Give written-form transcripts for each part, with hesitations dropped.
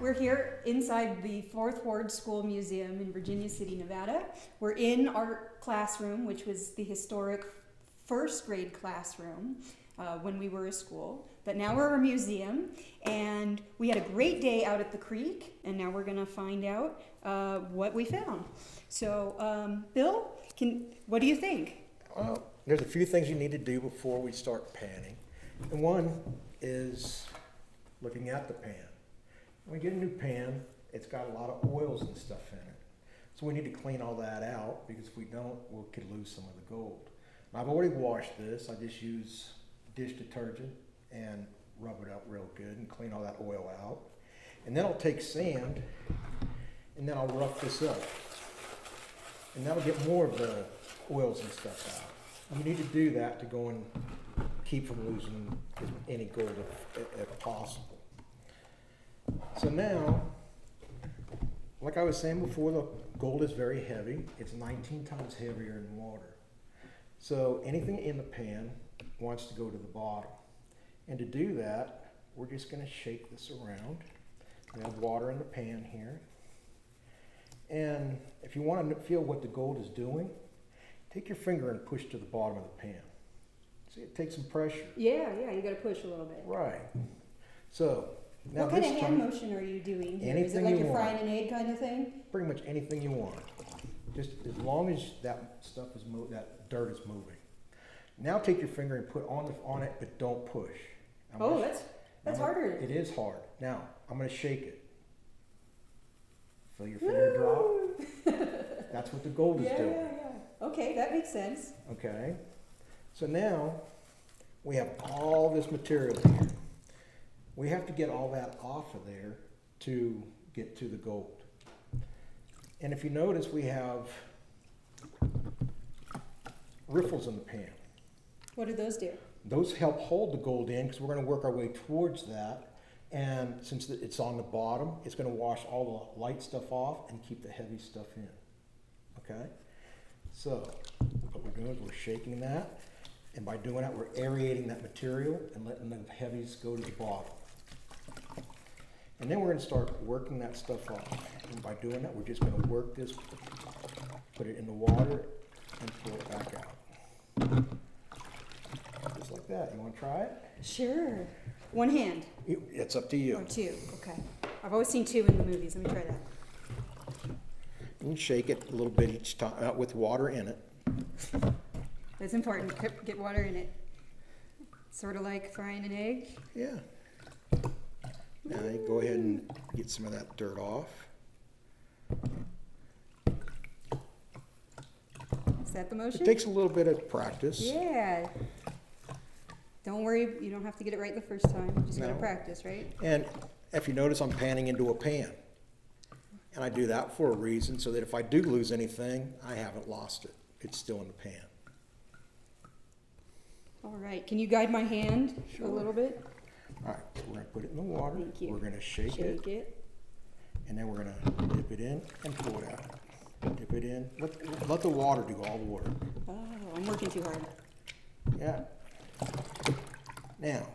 we're here inside the Fourth Ward School Museum in Virginia City, Nevada. We're in our classroom, which was the historic first grade classroom when we were a school. But now we're a museum, and we had a great day out at the creek, and now we're gonna find out what we found. So, Bill, what do you think? Well, there's a few things you need to do before we start panning. And one is looking at the pan. When we get a new pan, it's got a lot of oils and stuff in it. So we need to clean all that out, because if we don't, we could lose some of the gold. I've already washed this. I just use dish detergent and rub it out real good and clean all that oil out. And then I'll take sand and then I'll rough this up. And that'll get more of the oils and stuff out. You need to do that to go and keep from losing any gold if possible. So now, like I was saying before, the gold is very heavy. It's 19 times heavier than water. So anything in the pan wants to go to the bottom. And to do that, we're just going to shake this around. We have water in the pan here. And if you want to feel what the gold is doing, take your finger and push to the bottom of the pan. See, it takes some pressure. Yeah, you got to push a little bit. Right. So now what kind of hand motion are you doing here? Is it like you're frying an egg kind of thing? Pretty much anything you want. Just as long as that stuff is that dirt is moving. Now take your finger and put on it, but don't push. That's harder. It is hard. Now I'm going to shake it. Feel your finger drop. That's what the gold is doing. Yeah. Okay, that makes sense. Okay. So now we have all this material here. We have to get all that off of there to get to the gold. And if you notice, we have riffles in the pan. What do those do? Those help hold the gold in, because we're going to work our way towards that. And since it's on the bottom, it's going to wash all the light stuff off and keep the heavy stuff in. Okay? So what we're doing is we're shaking that. And by doing that, we're aerating that material and letting the heavies go to the bottom. And then we're going to start working that stuff off. And by doing that, we're just going to work this, put it in the water, and pull it back out. Just like that. You want to try it? Sure. One hand? It's up to you. Or two, okay. I've always seen two in the movies. Let me try that. You can shake it a little bit each time with water in it. That's important. Get water in it. Sort of like frying an egg? Yeah. Now you go ahead and get some of that dirt off. Is that the motion? It takes a little bit of practice. Yeah. Don't worry, you don't have to get it right the first time. You just gotta practice, right? And if you notice, I'm panning into a pan. And I do that for a reason, so that if I do lose anything, I haven't lost it. It's still in the pan. All right, can you guide my hand a little bit? All right, so we're going to put it in the water. Thank you. We're going to shake it. And then we're going to dip it in and pull it out. Dip it in. Let the water do all the work. Oh, I'm working too hard. Yeah. Now,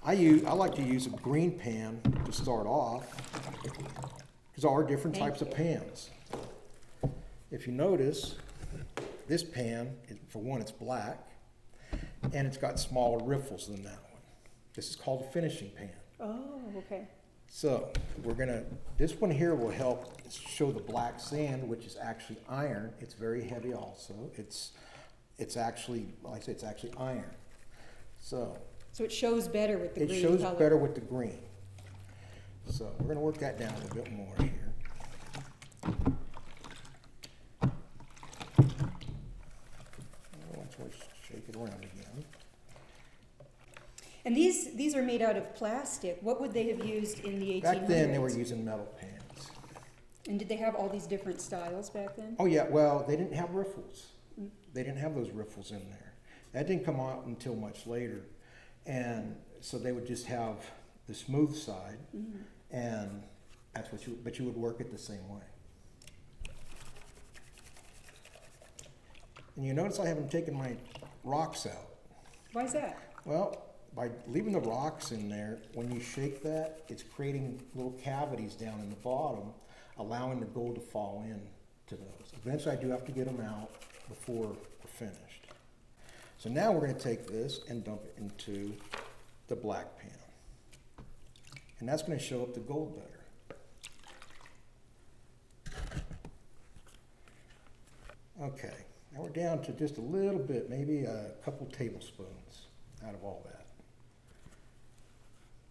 I like to use a green pan to start off, because there are different types of pans. If you notice, this pan, for one, it's black, and it's got smaller riffles than that one. This is called a finishing pan. Oh, okay. So this one here will help show the black sand, which is actually iron. It's very heavy also. It's actually, like I said, it's actually iron. So it shows better with the green color. It shows color. better with the green. So we're going to work that down a little bit more here. Let's shake it around again. And these are made out of plastic. What would they have used in the 1800s? Back then they were using metal pans. And did they have all these different styles back then? Oh yeah, well, they didn't have riffles. They didn't have those riffles in there. That didn't come out until much later. And so they would just have the smooth side, and that's what but you would work it the same way. And you notice I haven't taken my rocks out. Why is that? Well, by leaving the rocks in there, when you shake that, it's creating little cavities down in the bottom, allowing the gold to fall in to those. Eventually I do have to get them out before we're finished. So now we're going to take this and dump it into the black pan. And that's going to show up the gold better. Okay, now we're down to just a little bit, maybe a couple tablespoons out of all that.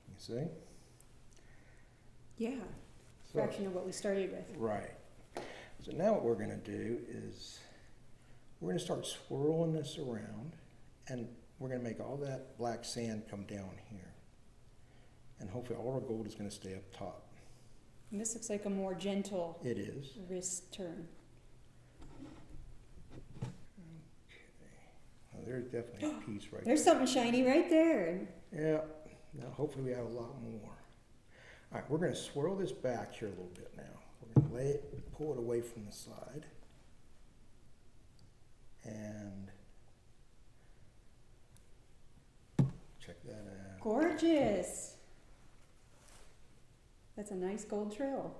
You see? Yeah, So- fraction of what we started with. Right. So now what we're going to do is we're going to start swirling this around, and we're going to make all that black sand come down here. And hopefully all our gold is going to stay up top. And this looks like a more gentle It is. wrist turn. Well, there's definitely a piece right There's there. something shiny right there. Yeah. Now hopefully we have a lot more. All right, we're going to swirl this back here a little bit now. We're going to lay it, pull it away from the side. And check that out. Gorgeous. That's a nice gold trail.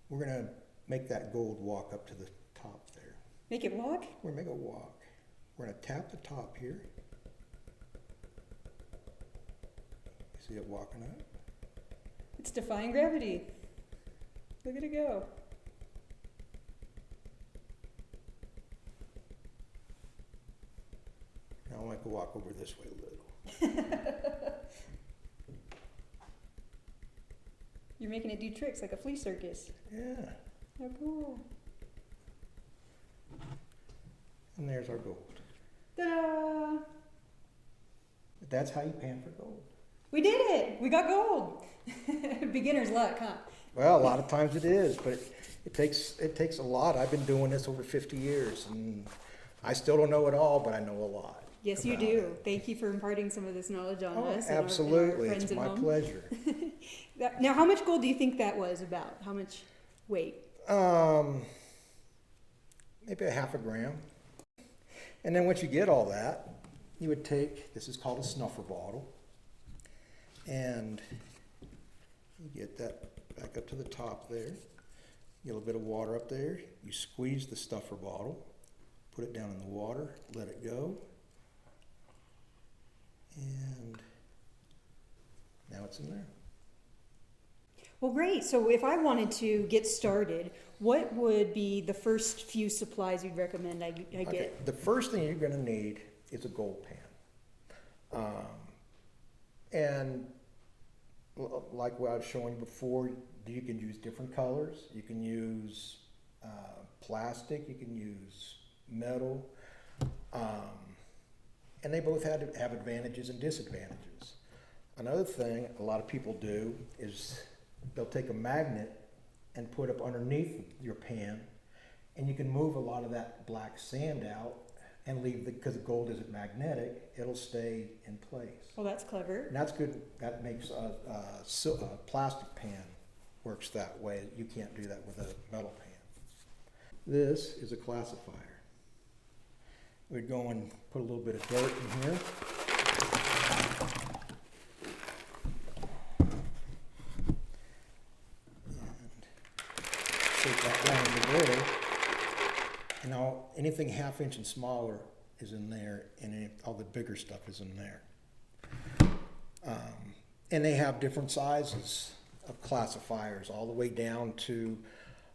We're going to make that gold walk up to the top there. Make it walk? We're going to make a walk. We're going to tap the top here. See it walking up? It's defying gravity. Look at it go. Now I like to walk over this way a little. You're making it do tricks like a flea circus. Yeah. How cool. And there's our gold. Ta-da! But that's how you pan for gold. We did it! We got gold! Beginner's luck, huh? Well, a lot of times it is, but it takes a lot. I've been doing this over 50 years, and I still don't know it all, but I know a lot. Yes, you about do. it. Thank you for imparting some of this knowledge on Oh, us. and our absolutely. friends It's at my home. pleasure. Now, how much gold do you think that was about? How much weight? Maybe a half a gram. And then once you get all that, you would take, this is called a snuffer bottle, and you get that back up to the top there. Get a little bit of water up there. You squeeze the snuffer bottle, put it down in the water, let it go, and now it's in there. Well, great. So if I wanted to get started, what would be the first few supplies you'd recommend I get? Okay, the first thing you're going to need is a gold pan. And like what I was showing you before, you can use different colors. You can use plastic. You can use metal. And they both have advantages and disadvantages. Another thing a lot of people do is they'll take a magnet and put up underneath your pan, and you can move a lot of that black sand out and leave because the gold isn't magnetic, it'll stay in place. Well, that's clever. And that's good. That makes a plastic pan works that way. You can't do that with a metal pan. This is a classifier. We'd go and put a little bit of dirt in here. Shake that down into there. And now anything half-inch and smaller is in there, and all the bigger stuff is in there. And they have different sizes of classifiers, all the way down to,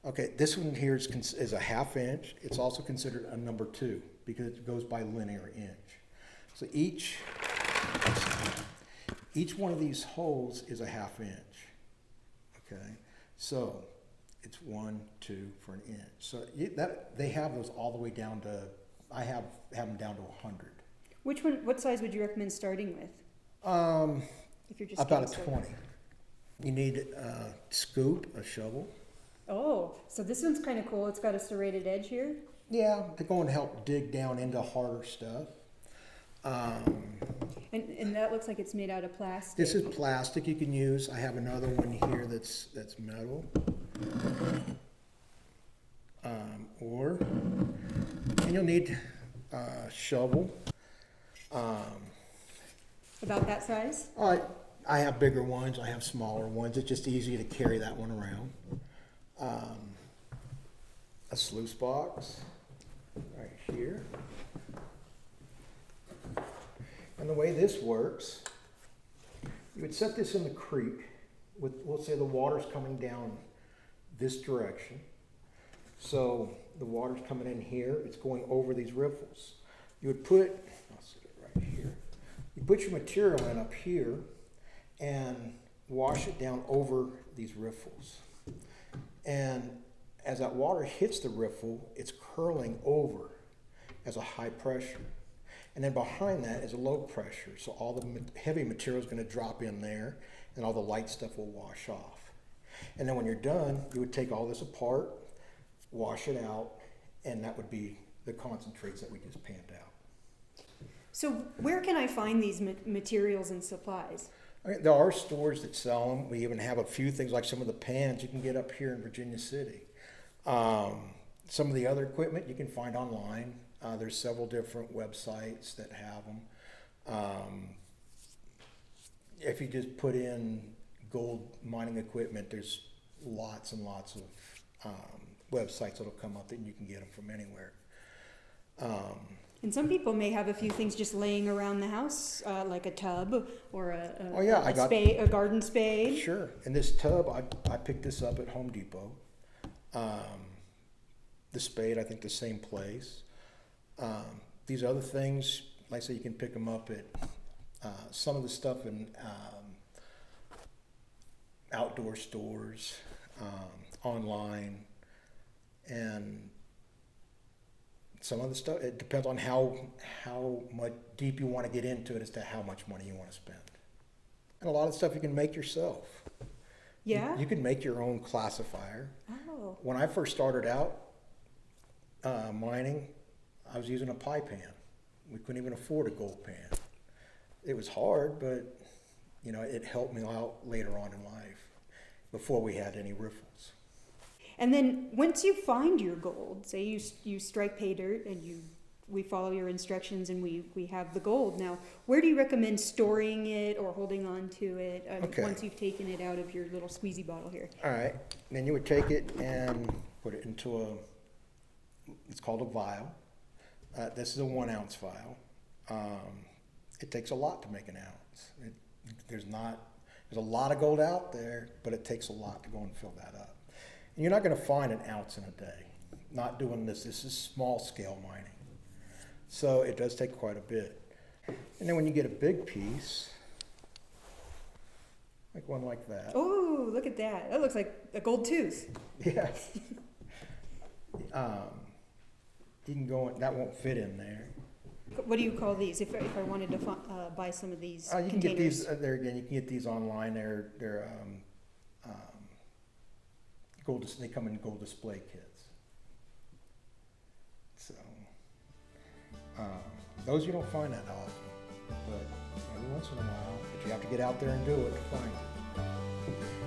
okay, this one here is a half-inch. It's also considered a number 2 because it goes by linear inch. So each one of these holes is a half-inch. Okay, so it's 1, 2 for an inch. So they have those all the way down to, I have them down to 100. Which one? What size would you recommend starting with? If you're just About a getting started? 20. You need a scoop, a shovel. Oh, so this one's kind of cool. It's got a serrated edge here. Yeah, to go and help dig down into harder stuff. And that looks like it's made out of plastic. This is plastic you can use. I have another one here that's metal. And you'll need a shovel. About that size? I have bigger ones, I have smaller ones. It's just easy to carry that one around. A sluice box right here. And the way this works, you would set this in the creek with, let's say the water's coming down this direction. So the water's coming in here, it's going over these riffles. You would put, I'll set it right here. You put your material in up here and wash it down over these riffles. And as that water hits the riffle, it's curling over as a high pressure. And then behind that is a low pressure. So all the heavy material is going to drop in there and all the light stuff will wash off. And then when you're done, you would take all this apart, wash it out, and that would be the concentrates that we just panned out. So where can I find these materials and supplies? There are stores that sell them. We even have a few things like some of the pans you can get up here in Virginia City. Some of the other equipment you can find online. There's several different websites that have them. If you just put in gold mining equipment, there's lots and lots of websites that'll come up and you can get them from anywhere. And some people may have a few things just laying around the house, like a tub or a garden spade. Sure. And this tub, I picked this up at Home Depot. The spade, I think the same place. These other things, like I say, you can pick them up at some of the stuff in outdoor stores, online, and some of the stuff, it depends on how much deep you want to get into it as to how much money you want to spend. And a lot of stuff you can make yourself. Yeah? You can make your own classifier. Oh. When I first started out mining, I was using a pie pan. We couldn't even afford a gold pan. It was hard, but you know, it helped me out later on in life before we had any riffles. And then once you find your gold, say you strike pay dirt and we follow your instructions and we have the gold. Now, where do you recommend storing it or holding on to it once you've taken it out of your little squeezy bottle here? All right. Then you would take it and put it into it's called a vial. This is a 1 ounce vial. It takes a lot to make an ounce. There's a lot of gold out there, but it takes a lot to go and fill that up. And you're not going to find an ounce in a day. Not doing this. This is small scale mining. So it does take quite a bit. And then when you get a big piece, like one like that. Oh, look at that. That looks like a gold tooth. Yeah. You can go, that won't fit in there. What do you call these? If I wanted to buy some of these you can containers. get these, there again, you can get these online. They're they come in gold display kits. So, those you don't find that often, but every once in a while, but you have to get out there and do it to find it.